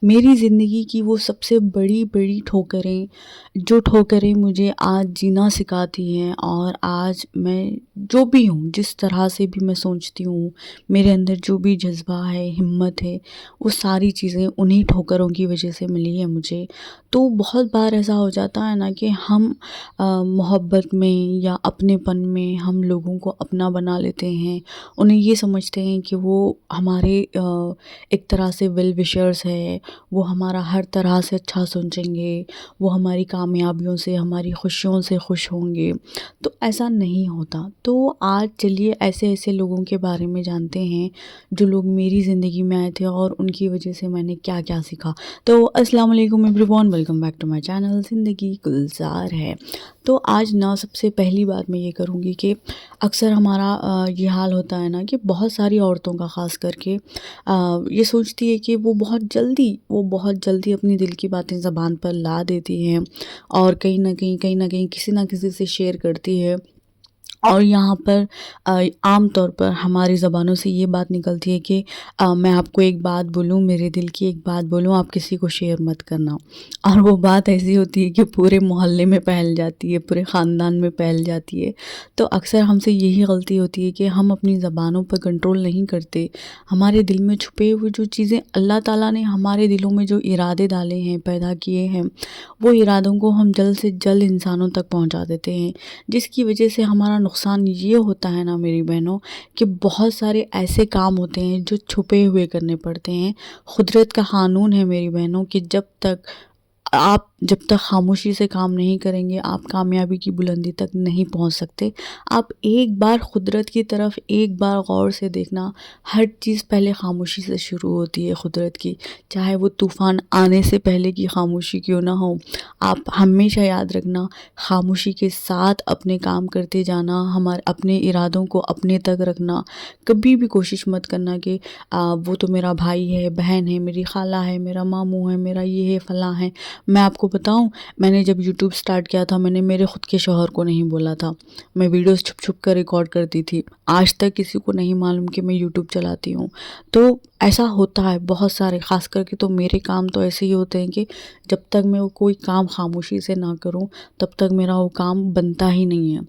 میری زندگی کی وہ سب سے بڑی بڑی ٹھوکریں، جو ٹھوکریں مجھے آج جینا سکھاتی ہیں، اور آج میں جو بھی ہوں، جس طرح سے بھی میں سوچتی ہوں، میرے اندر جو بھی جذبہ ہے، ہمت ہے، وہ ساری چیزیں انہی ٹھوکروں کی وجہ سے ملی ہے مجھے۔ تو بہت بار ایسا ہو جاتا ہے نا کہ ہم محبت میں یا اپنے پن میں ہم لوگوں کو اپنا بنا لیتے ہیں، انہیں یہ سمجھتے ہیں کہ وہ ہمارے ایک طرح سے ویل وشرز ہے، وہ ہمارا ہر طرح سے اچھا سوچیں گے، وہ ہماری کامیابیوں سے، ہماری خوشیوں سے خوش ہوں گے۔ تو ایسا نہیں ہوتا۔ تو آج چلیے ایسے ایسے لوگوں کے بارے میں جانتے ہیں جو لوگ میری زندگی میں آئے تھے اور ان کی وجہ سے میں نے کیا کیا سیکھا۔ تو السلام علیکم everyone, welcome back to my channel Zindagi Gulzar ہے۔ تو آج نا سب سے پہلی بات میں یہ کروں گی کہ اکثر ہمارا یہ حال ہوتا ہے نا کہ بہت ساری عورتوں کا خاص کر کے یہ سوچتی ہے کہ وہ بہت جلدی اپنی دل کی باتیں زبان پر لا دیتی ہیں، اور کہیں نہ کہیں کسی نہ کسی سے شیئر کرتی ہے، اور یہاں پر عام طور پر ہماری زبانوں سے یہ بات نکلتی ہے کہ میں آپ کو ایک بات بولوں، میرے دل کی ایک بات بولوں، آپ کسی کو شیئر مت کرنا۔ اور وہ بات ایسی ہوتی ہے کہ پورے محلے میں پھیل جاتی ہے، پورے خاندان میں پھیل جاتی ہے۔ تو اکثر ہم سے یہی غلطی ہوتی ہے کہ ہم اپنی زبانوں پر کنٹرول نہیں کرتے۔ ہمارے دل میں چھپے ہوئے جو چیزیں اللہ تعالیٰ نے ہمارے دلوں میں جو ارادے ڈالے ہیں، پیدا کیے ہیں، وہ ارادوں کو ہم جلد سے جلد انسانوں تک پہنچا دیتے ہیں، جس کی وجہ سے ہمارا نقصان یہ ہوتا ہے نا میری بہنوں، کہ بہت سارے ایسے کام ہوتے ہیں جو چھپے ہوئے کرنے پڑتے ہیں۔ قدرت کا قانون ہے میری بہنوں کہ جب تک خاموشی سے کام نہیں کریں گے، آپ کامیابی کی بلندی تک نہیں پہنچ سکتے۔ آپ ایک بار قدرت کی طرف ایک بار غور سے دیکھنا، ہر چیز پہلے خاموشی سے شروع ہوتی ہے قدرت کی، چاہے وہ طوفان آنے سے پہلے کی خاموشی کیوں نہ ہو۔ آپ ہمیشہ یاد رکھنا، خاموشی کے ساتھ اپنے کام کرتے جانا، اپنے ارادوں کو اپنے تک رکھنا۔ کبھی بھی کوشش مت کرنا کہ وہ تو میرا بھائی ہے، بہن ہے، میری خالہ ہے، میرا ماموں ہے، میرا یہ ہے، فلاں ہے۔ میں آپ کو بتاؤں، میں نے جب یوٹیوب سٹارٹ کیا تھا، میں نے میرے خود کے شوہر کو نہیں بولا تھا۔ میں ویڈیوز چھپ چھپ کر ریکارڈ کرتی تھی، آج تک کسی کو نہیں معلوم کہ میں یوٹیوب چلاتی ہوں۔ تو ایسا ہوتا ہے بہت سارے، خاص کر کے تو میرے کام تو ایسے ہی ہوتے ہیں کہ جب تک میں وہ کوئی کام خاموشی سے نہ کروں، تب تک میرا وہ کام بنتا ہی نہیں ہے۔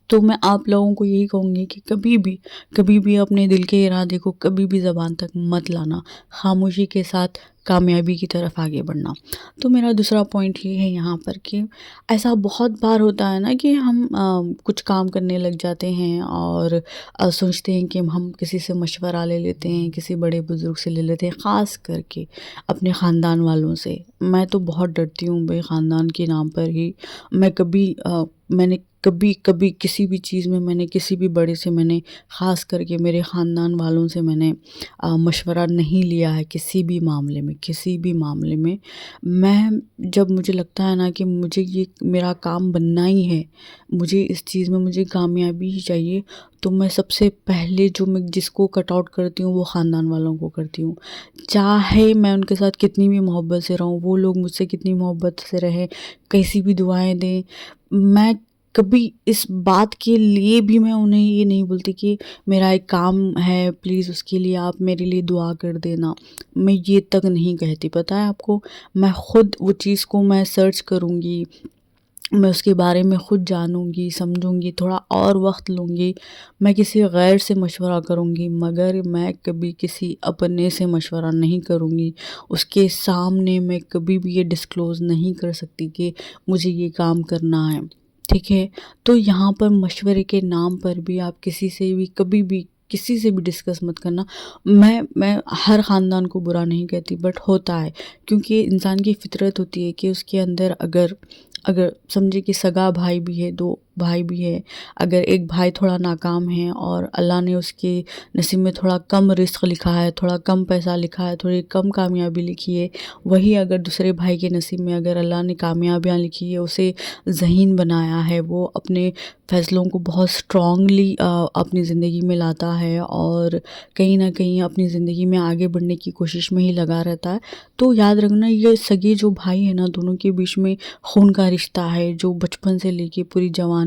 تو میں آپ لوگوں کو یہی کہوں گی کہ کبھی بھی اپنے دل کے ارادے کو کبھی بھی زبان تک مت لانا، خاموشی کے ساتھ کامیابی کی طرف آگے بڑھنا۔ تو میرا دوسرا پوائنٹ یہ ہے یہاں پر کہ ایسا بہت بار ہوتا ہے نا کہ ہم کچھ کام کرنے لگ جاتے ہیں اور سوچتے ہیں کہ ہم کسی سے مشورہ لے لیتے ہیں، کسی بڑے بزرگ سے لے لیتے ہیں، خاص کر کے اپنے خاندان والوں سے۔ میں تو بہت ڈرتی ہوں بھائی، خاندان کے نام پر ہی میں نے کبھی کسی بھی چیز میں، میں نے کسی بھی بڑے سے، میں نے خاص کر کے میرے خاندان والوں سے میں نے مشورہ نہیں لیا ہے کسی بھی معاملے میں۔ میں جب مجھے لگتا ہے نا کہ مجھے یہ میرا کام بننا ہی ہے، مجھے اس چیز میں مجھے کامیابی ہی چاہیے، تو میں سب سے پہلے میں جس کو کٹ آؤٹ کرتی ہوں وہ خاندان والوں کو کرتی ہوں۔ چاہے میں ان کے ساتھ کتنی بھی محبت سے رہوں، وہ لوگ مجھ سے کتنی محبت سے رہیں، کیسی بھی دعائیں دیں، میں کبھی اس بات کے لیے بھی میں انہیں یہ نہیں بولتی کہ میرا ایک کام ہے، پلیز اس کے لیے آپ میرے لیے دعا کر دینا۔ میں یہ تک نہیں کہتی، پتہ ہے آپ کو، میں خود وہ چیز کو میں سرچ کروں گی، میں اس کے بارے میں خود جانوں گی، سمجھوں گی، تھوڑا اور وقت لوں گی، میں کسی غیر سے مشورہ کروں گی، مگر میں کبھی کسی اپنے سے مشورہ نہیں کروں گی۔ اس کے سامنے میں کبھی بھی یہ ڈسکلوز نہیں کر سکتی کہ مجھے یہ کام کرنا ہے، ٹھیک ہے؟ تو یہاں پر مشورے کے نام پر بھی آپ کسی سے بھی کبھی بھی کسی سے بھی ڈسکس مت کرنا۔ میں ہر خاندان کو برا نہیں کہتی، بٹ ہوتا ہے، کیونکہ انسان کی فطرت ہوتی ہے کہ اس کے اندر اگر سمجھے کہ سگا بھائی بھی ہے، دو بھائی بھی ہے، اگر ایک بھائی تھوڑا ناکام ہے اور اللہ نے اس کے نصیب میں تھوڑا کم رزق لکھا ہے، تھوڑا کم پیسہ لکھا ہے، تھوڑی کم کامیابی لکھی ہے، وہی اگر دوسرے بھائی کے نصیب میں اگر اللہ نے کامیابیاں لکھی ہے، اسے ذہین بنایا ہے، وہ اپنے فیصلوں کو بہت سٹرونگلی اپنی زندگی میں لاتا ہے اور کہیں نہ کہیں اپنی زندگی میں آگے بڑھنے کی کوشش میں ہی لگا رہتا ہے، تو یاد رکھنا یہ سگے جو بھائی ہیں نا، دونوں کے بیچ میں خون کا رشتہ ہے، جو بچپن سے لے کے پوری جوانی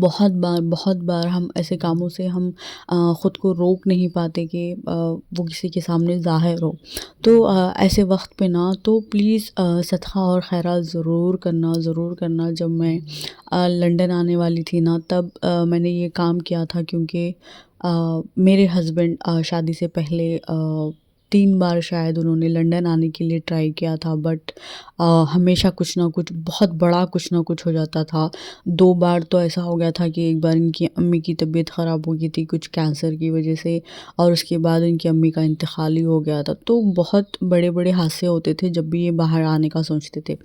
بہت بار ہم ایسے کاموں سے ہم خود کو روک نہیں پاتے کہ وہ کسی کے سامنے ظاہر ہو۔ تو ایسے وقت پہ نا تو پلیز صدقہ اور خیرات ضرور کرنا۔ جب میں لنڈن آنے والی تھی نا تب میں نے یہ کام کیا تھا، کیونکہ میرے ہسبینڈ شادی سے پہلے 3 بار شاید انہوں نے لنڈن آنے کے لیے ٹرائی کیا تھا، بٹ ہمیشہ کچھ نہ کچھ بہت بڑا کچھ نہ کچھ ہو جاتا تھا۔ 2 بار تو ایسا ہو گیا تھا کہ ایک بار ان کی امی کی طبیعت خراب ہو گئی تھی کچھ کینسر کی وجہ سے، اور اس کے بعد ان کی امی کا انتقال ہی ہو گیا تھا۔ تو بہت بڑے بڑے حادثے ہوتے تھے جب بھی یہ باہر آنے کا سوچتے تھے۔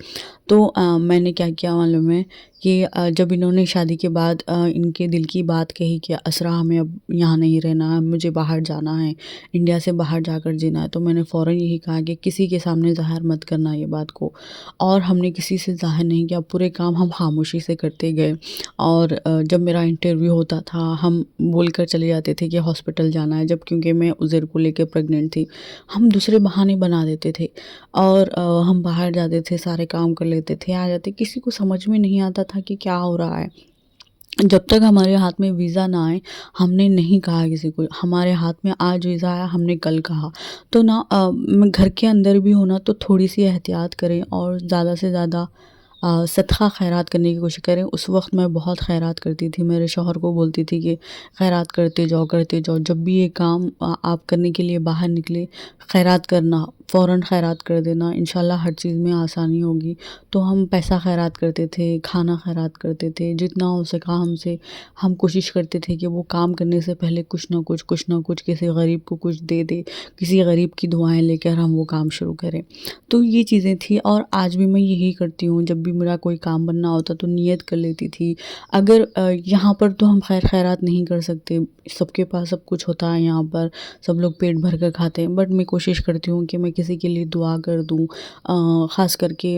تو میں نے کیا کیا معلوم ہے کہ جب انہوں نے شادی کے بعد ان کے دل کی بات کہی کہ اسرا ہمیں اب یہاں نہیں رہنا ہے، مجھے باہر جانا ہے، انڈیا سے باہر جا کر جینا ہے، تو میں نے فوراً یہی کہا کہ کسی کے سامنے ظاہر مت کرنا یہ بات کو، اور ہم نے کسی سے ظاہر نہیں کیا، پورے کام ہم خاموشی سے کرتے گئے۔ اور جب میرا انٹرویو ہوتا تھا ہم بول کر چلے جاتے تھے کہ ہاسپٹل جانا ہے، جب کیونکہ میں عزیر کو لے کے پریگننٹ تھی، ہم دوسرے بہانے بنا دیتے تھے اور ہم باہر جاتے تھے، سارے کام کر لیتے تھے، آ جاتے، کسی کو سمجھ میں نہیں آتا تھا کہ کیا ہو رہا ہے۔ جب تک ہمارے ہاتھ میں ویزا نہ آئے ہم نے نہیں کہا کسی کو، ہمارے ہاتھ میں آج ویزا آیا ہم نے کل کہا۔ تو نا گھر کے اندر بھی ہونا تو تھوڑی سی احتیاط کریں اور زیادہ سے زیادہ صدقہ خیرات کرنے کی کوشش کریں۔ اس وقت میں بہت خیرات کرتی تھی، میرے شوہر کو بولتی تھی کہ خیرات کرتے جاؤ، جب بھی یہ کام آپ کرنے کے لیے باہر نکلے خیرات کرنا، فوراً خیرات کر دینا، انشاءاللہ ہر چیز میں آسانی ہوگی۔ تو ہم پیسہ خیرات کرتے تھے، کھانا خیرات کرتے تھے، جتنا ہو سکا ہم سے ہم کوشش کرتے تھے کہ وہ کام کرنے سے پہلے کچھ نہ کچھ کسی غریب کو کچھ دے دے، کسی غریب کی دعائیں لے کر ہم وہ کام شروع کریں۔ تو یہ چیزیں تھیں، اور آج بھی میں یہی کرتی ہوں، جب بھی میرا کوئی کام بننا ہوتا تو نیت کر لیتی تھی۔ اگر یہاں پر تو ہم خیرات نہیں کر سکتے، سب کے پاس سب کچھ ہوتا ہے، یہاں پر سب لوگ پیٹ بھر کر کھاتے ہیں، بٹ میں کوشش کرتی ہوں کہ میں کسی کے لیے دعا کر دوں، خاص کر کے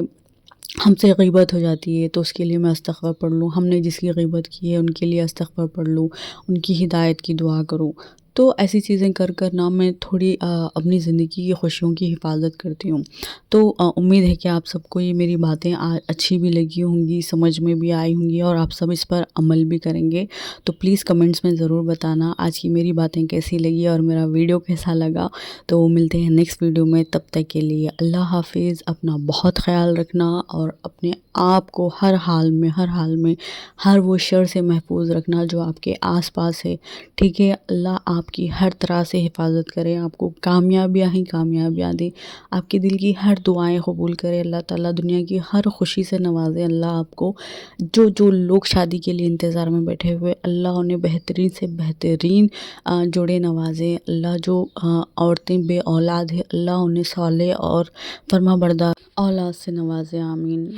ہم سے غیبت ہو جاتی ہے تو اس کے لیے میں استغفار پڑھ لوں، ہم نے جس کی غیبت کی ہے ان کے لیے استغفار پڑھ لوں، ان کی ہدایت کی دعا کروں۔ تو ایسی چیزیں کر نا میں تھوڑی اپنی زندگی کی خوشیوں کی حفاظت کرتی ہوں۔ تو امید ہے کہ آپ سب کو یہ میری باتیں اچھی بھی لگی ہوں گی، سمجھ میں بھی آئی ہوں گی، اور آپ سب اس پر عمل بھی کریں گے۔ تو پلیز کمنٹس میں ضرور بتانا آج کی میری باتیں کیسی لگی اور میرا ویڈیو کیسا لگا۔ تو ملتے ہیں نیکسٹ ویڈیو میں، تب تک کے لیے اللہ حافظ، اپنا بہت خیال رکھنا اور اپنے آپ کو ہر حال میں ہر وہ شر سے محفوظ رکھنا جو آپ کے آس پاس ہے، ٹھیک ہے؟ اللہ آپ کی ہر طرح سے حفاظت کرے، آپ کو کامیابیاں دے، آپ کے دل کی ہر دعائیں قبول کرے، اللہ تعالیٰ دنیا کی ہر خوشی سے نوازے، اللہ آپ کو جو لوگ شادی کے لیے انتظار میں بیٹھے ہوئے، اللہ انہیں بہترین سے بہترین جوڑے نوازے، اللہ جو عورتیں بے اولاد ہے اللہ انہیں صالح اور فرما بردار اولاد سے نوازے، آمین۔